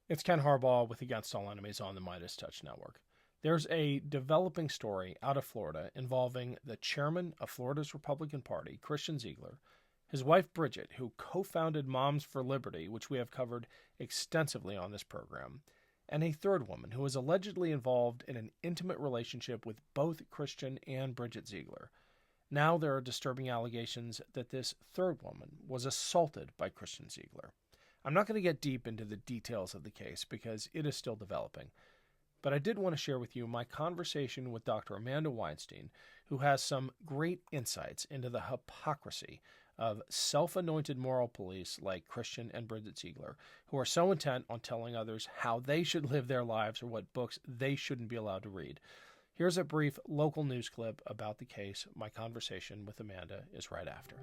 It's Ken Harbaugh with Against All Enemies on the MeidasTouch network. There's a developing story out of Florida involving the chairman of Florida's Republican Party, Christian Ziegler, his wife Bridget, who co-founded Moms for Liberty, which we have covered extensively on this program, and a third woman who was allegedly involved in an intimate relationship with both Christian and Bridget Ziegler. Now there are disturbing allegations that this third woman was assaulted by Christian Ziegler. I'm not going to get deep into the details of the case because it is still developing, but I did want to share with you my conversation with Dr. Amanda Weinstein, who has some great insights into the hypocrisy of self-anointed moral police like Christian and Bridget Ziegler, who are so intent on telling others how they should live their lives or what books they shouldn't be allowed to read. Here's a brief local news clip about the case. My conversation with Amanda is right after.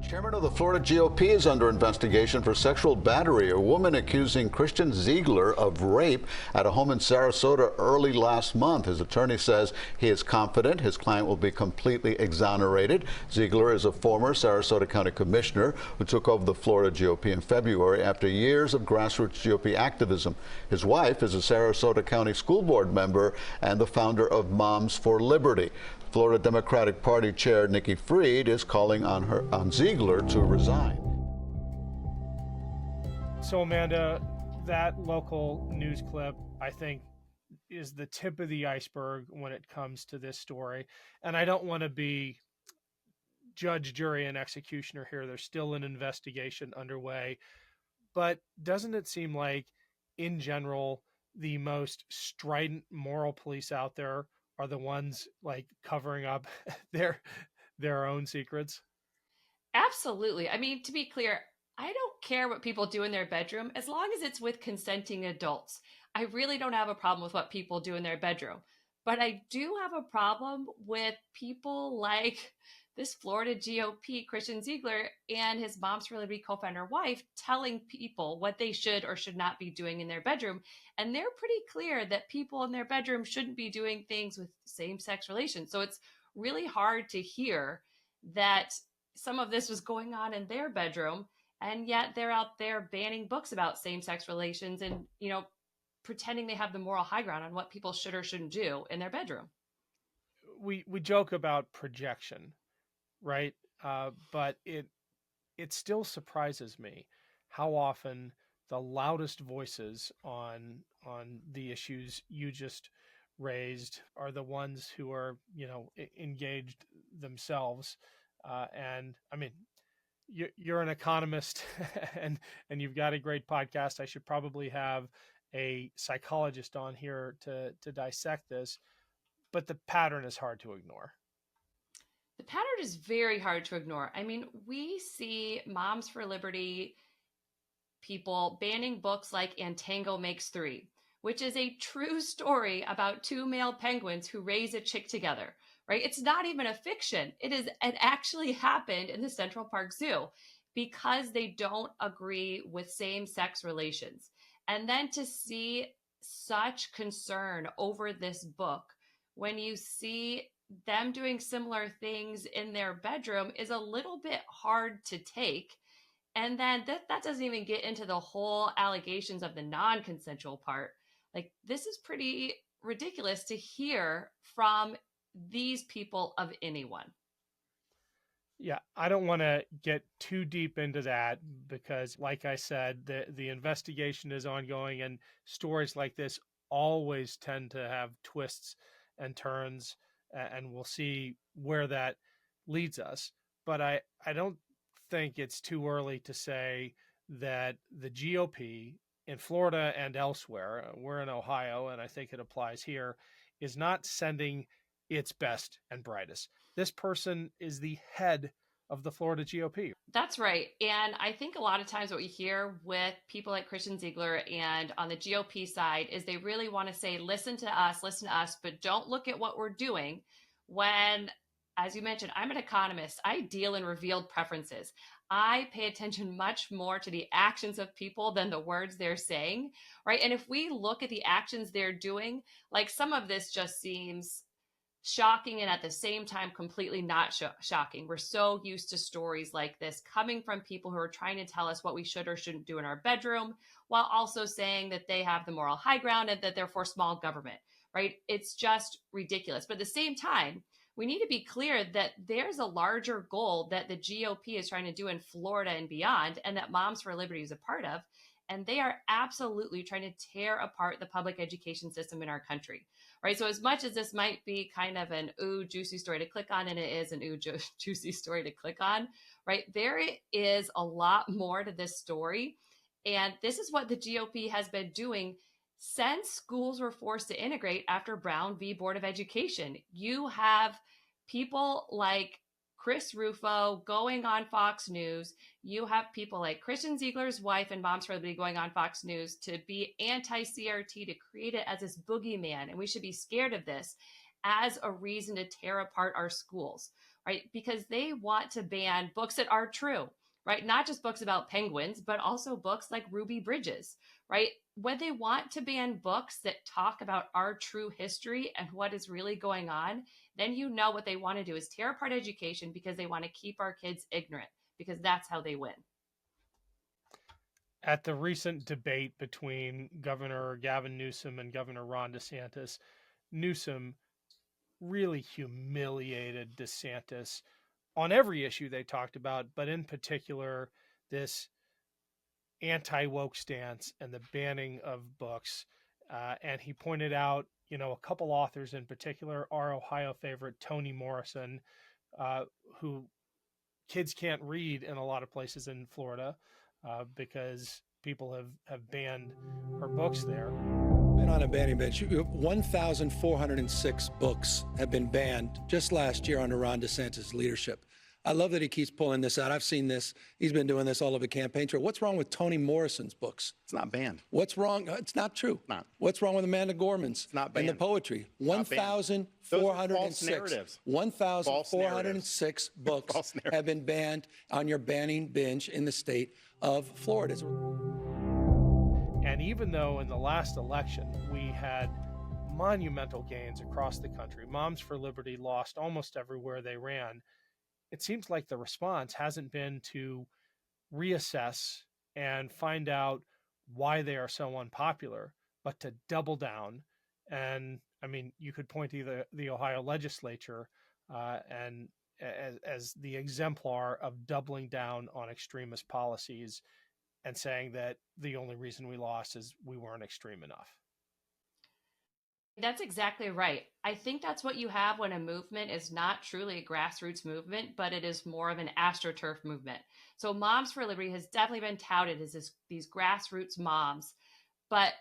Chairman of the Florida GOP is under investigation for sexual battery. A woman accusing Christian Ziegler of rape at a home in Sarasota early last month. His attorney says he is confident his client will be completely exonerated. Ziegler is a former Sarasota County Commissioner who took over the Florida GOP in February after years of grassroots GOP activism. His wife is a Sarasota County School Board member and the founder of Moms for Liberty. Florida Democratic Party Chair Nikki Fried is calling on Ziegler to resign. So, Amanda, that local news clip, I think, is the tip of the iceberg when it comes to this story. And I don't want to be judge, jury, and executioner here. There's still an investigation underway. But doesn't it seem like, in general, the most strident moral police out there are the ones like covering up their own secrets? Absolutely. I mean, to be clear, I don't care what people do in their bedroom as long as it's with consenting adults. I really don't have a problem with what people do in their bedroom. But I do have a problem with people like this Florida GOP, Christian Ziegler, and his Moms for Liberty co-founder wife telling people what they should or should not be doing in their bedroom. And they're pretty clear that people in their bedroom shouldn't be doing things with same-sex relations. So it's really hard to hear that some of this was going on in their bedroom, and yet they're out there banning books about same-sex relations and, pretending they have the moral high ground on what people should or shouldn't do in their bedroom. We joke about projection, right? But it still surprises me how often the loudest voices on the issues you just raised are the ones who are engaged themselves. And I mean, you're an economist and you've got a great podcast. I should probably have a psychologist on here to dissect this, but the pattern is hard to ignore. The pattern is very hard to ignore. I mean, we see Moms for Liberty people banning books like And Tango Makes Three, which is a true story about two male penguins who raise a chick together, right? It's not even a fiction. It actually happened in the Central Park Zoo because they don't agree with same-sex relations. And then to see such concern over this book when you see them doing similar things in their bedroom is a little bit hard to take. And then that doesn't even get into the whole allegations of the non-consensual part. Like, this is pretty ridiculous to hear from these people of anyone. Yeah, I don't want to get too deep into that because, like I said, the investigation is ongoing, and stories like this always tend to have twists and turns, and we'll see where that leads us. But I don't think it's too early to say that the GOP in Florida and elsewhere, we're in Ohio, and I think it applies here, is not sending its best and brightest. This person is the head of the Florida GOP. That's right. And I think a lot of times what we hear with people like Christian Ziegler and on the GOP side is they really want to say, listen to us, but don't look at what we're doing. When, as you mentioned, I'm an economist. I deal in revealed preferences. I pay attention much more to the actions of people than the words they're saying, right? And if we look at the actions they're doing, like some of this just seems shocking and at the same time completely not shocking. We're so used to stories like this coming from people who are trying to tell us what we should or shouldn't do in our bedroom, while also saying that they have the moral high ground and that they're for small government, right? It's just ridiculous. But at the same time, we need to be clear that there's a larger goal that the GOP is trying to do in Florida and beyond, and that Moms for Liberty is a part of. And they are absolutely trying to tear apart the public education system in our country, right? So as much as this might be kind of an ooh, juicy story to click on, and it is an ooh, juicy story to click on, right? There is a lot more to this story. And this is what the GOP has been doing since schools were forced to integrate after Brown v. Board of Education. You have people like Chris Rufo going on Fox News. You have people like Christian Ziegler's wife and Moms for Liberty going on Fox News to be anti-CRT, to create it as this boogeyman. And we should be scared of this as a reason to tear apart our schools, right? Because they want to ban books that are true, right? Not just books about penguins, but also books like Ruby Bridges, right? When they want to ban books that talk about our true history and what is really going on, then you know what they want to do is tear apart education because they want to keep our kids ignorant, because that's how they win. At the recent debate between Governor Gavin Newsom and Governor Ron DeSantis, Newsom really humiliated DeSantis on every issue they talked about, but in particular, this anti-woke stance and the banning of books. And he pointed out, a couple authors in particular, our Ohio favorite, Toni Morrison, who kids can't read in a lot of places in Florida because people have banned her books there. Been on a banning bench. 1,406 books have been banned just last year under Ron DeSantis' leadership. I love that he keeps pulling this out. I've seen this. He's been doing this all over the campaign trail. What's wrong with Toni Morrison's books? It's not banned. What's wrong? It's not true. Not. What's wrong with Amanda Gorman's? It's not banned. And the poetry. 1,406. 1,406 books have been banned on your banning bench in the state of Florida. And even though in the last election we had monumental gains across the country, Moms for Liberty lost almost everywhere they ran, it seems like the response hasn't been to reassess and find out why they are so unpopular, but to double down. And I mean, you could point to the Ohio legislature and as the exemplar of doubling down on extremist policies and saying that the only reason we lost is we weren't extreme enough. That's exactly right. I think that's what you have when a movement is not truly a grassroots movement, but it is more of an AstroTurf movement. So Moms for Liberty has definitely been touted as these grassroots moms, but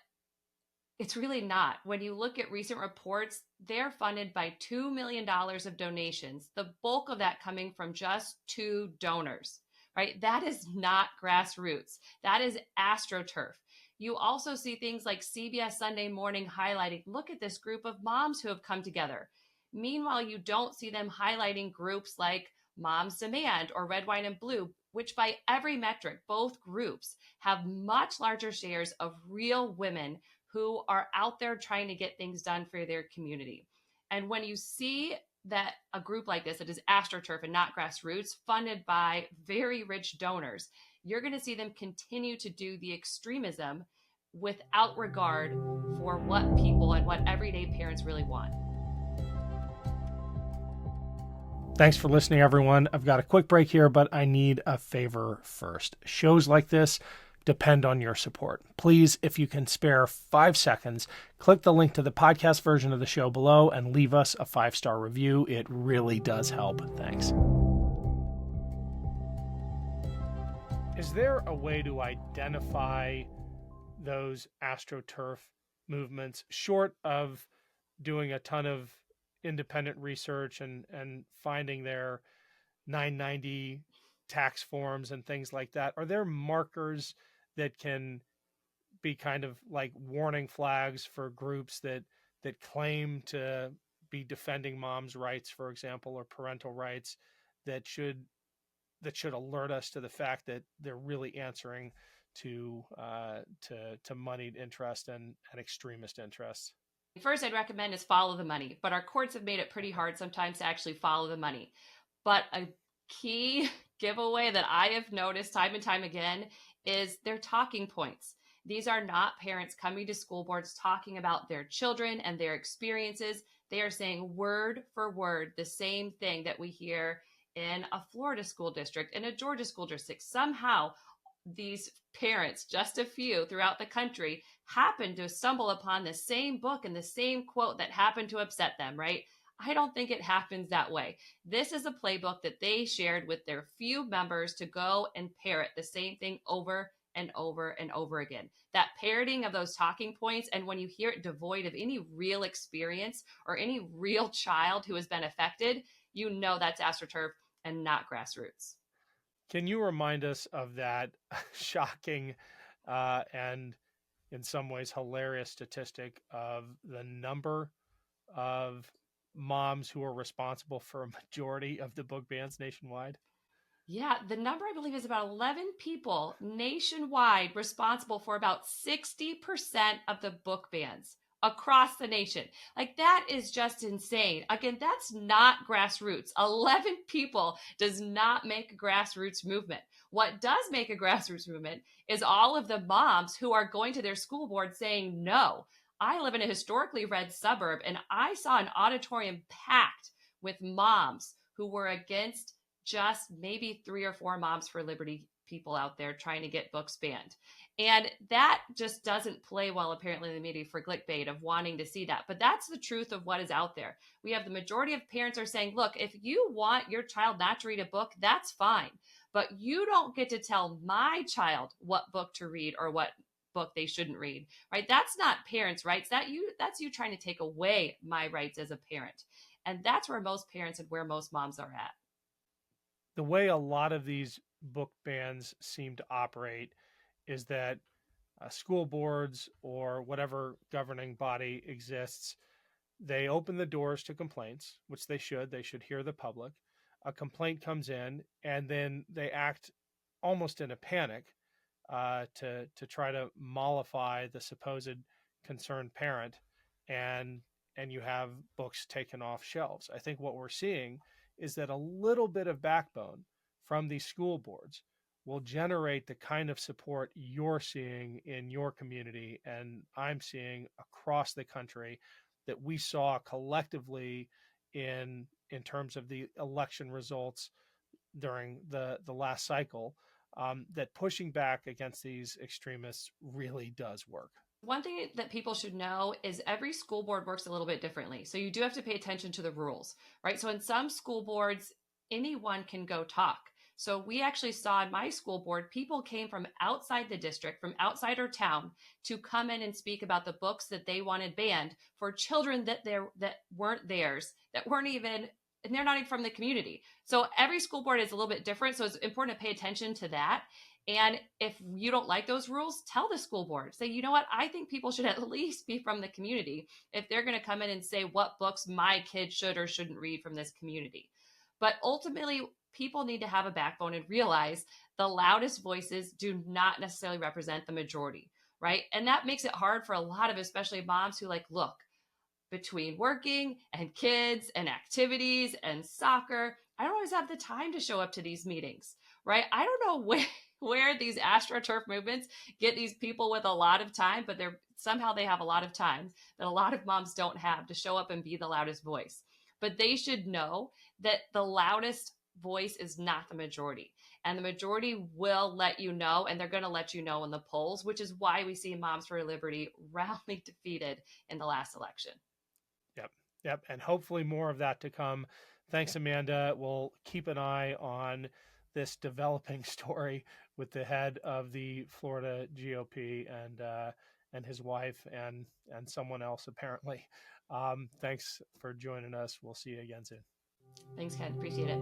it's really not. When you look at recent reports, they're funded by $2 million of donations, the bulk of that coming from just 2 donors, right? That is not grassroots. That is AstroTurf. You also see things like CBS Sunday Morning highlighting, look at this group of moms who have come together. Meanwhile, you don't see them highlighting groups like Moms Demand or Red, White, and Blue, which by every metric, both groups have much larger shares of real women who are out there trying to get things done for their community. And when you see that a group like this, that is AstroTurf and not grassroots, funded by very rich donors, you're going to see them continue to do the extremism without regard for what people and what everyday parents really want. Thanks for listening, everyone. I've got a quick break here, but I need a favor first. Shows like this depend on your support. Please, if you can spare 5 seconds, click the link to the podcast version of the show below and leave us a 5-star review. It really does help. Thanks. Is there a way to identify those AstroTurf movements, short of doing a ton of independent research and finding their 990 tax forms and things like that? Are there markers that can be kind of like warning flags for groups that claim to be defending moms' rights, for example, or parental rights, that should alert us to the fact that they're really answering to moneyed interest and extremist interests? First, I'd recommend is follow the money, but our courts have made it pretty hard sometimes to actually follow the money. But a key giveaway that I have noticed time and time again is their talking points. These are not parents coming to school boards talking about their children and their experiences. They are saying word for word the same thing that we hear in a Florida school district, in a Georgia school district. Somehow, these parents, just a few throughout the country, happen to stumble upon the same book and the same quote that happened to upset them, right? I don't think it happens that way. This is a playbook that they shared with their few members to go and parrot the same thing over and over and over again. That parroting of those talking points, and when you hear it devoid of any real experience or any real child who has been affected, you know that's AstroTurf and not grassroots. Can you remind us of that shocking and in some ways hilarious statistic of the number of moms who are responsible for a majority of the book bans nationwide? Yeah, the number I believe is about 11 people nationwide responsible for about 60% of the book bans across the nation. Like, that is just insane. Again, that's not grassroots. 11 people does not make a grassroots movement. What does make a grassroots movement is all of the moms who are going to their school board saying no. I live in a historically red suburb, and I saw an auditorium packed with moms who were against just maybe 3 or 4 Moms for Liberty people out there trying to get books banned. And that just doesn't play well, apparently, in the media for clickbait of wanting to see that. But that's the truth of what is out there. We have the majority of parents are saying, look, if you want your child not to read a book, that's fine. But you don't get to tell my child what book to read or what book they shouldn't read, right? That's not parents' rights. That's you trying to take away my rights as a parent. And that's where most parents and where most moms are at. The way a lot of these book bans seem to operate is that school boards or whatever governing body exists, they open the doors to complaints, which they should. They should hear the public. A complaint comes in, and then they act almost in a panic to try to mollify the supposed concerned parent, and you have books taken off shelves. I think what we're seeing is that a little bit of backbone from these school boards will generate the kind of support you're seeing in your community and I'm seeing across the country that we saw collectively in terms of the election results during the last cycle, that pushing back against these extremists really does work. One thing that people should know is every school board works a little bit differently. So you do have to pay attention to the rules, right? So in some school boards, anyone can go talk. So we actually saw in my school board, people came from outside the district, from outside our town, to come in and speak about the books that they wanted banned for children that weren't theirs, that weren't even, and they're not even from the community. So every school board is a little bit different. So it's important to pay attention to that. And if you don't like those rules, tell the school board. Say, you know what? I think people should at least be from the community if they're going to come in and say what books my kids should or shouldn't read from this community. But ultimately, people need to have a backbone and realize the loudest voices do not necessarily represent the majority, right? And that makes it hard for a lot of especially moms who look, between working and kids and activities and soccer, I don't always have the time to show up to these meetings, right? I don't know where these AstroTurf movements get these people with a lot of time, but somehow they have a lot of time that a lot of moms don't have to show up and be the loudest voice. But they should know that the loudest voice is not the majority. And the majority will let you know, and they're going to let you know in the polls, which is why we see Moms for Liberty roundly defeated in the last election. Yep. And hopefully more of that to come. Thanks, Amanda. We'll keep an eye on this developing story with the head of the Florida GOP and his wife and someone else apparently. Thanks for joining us. We'll see you again soon. Thanks, Ken. Appreciate it.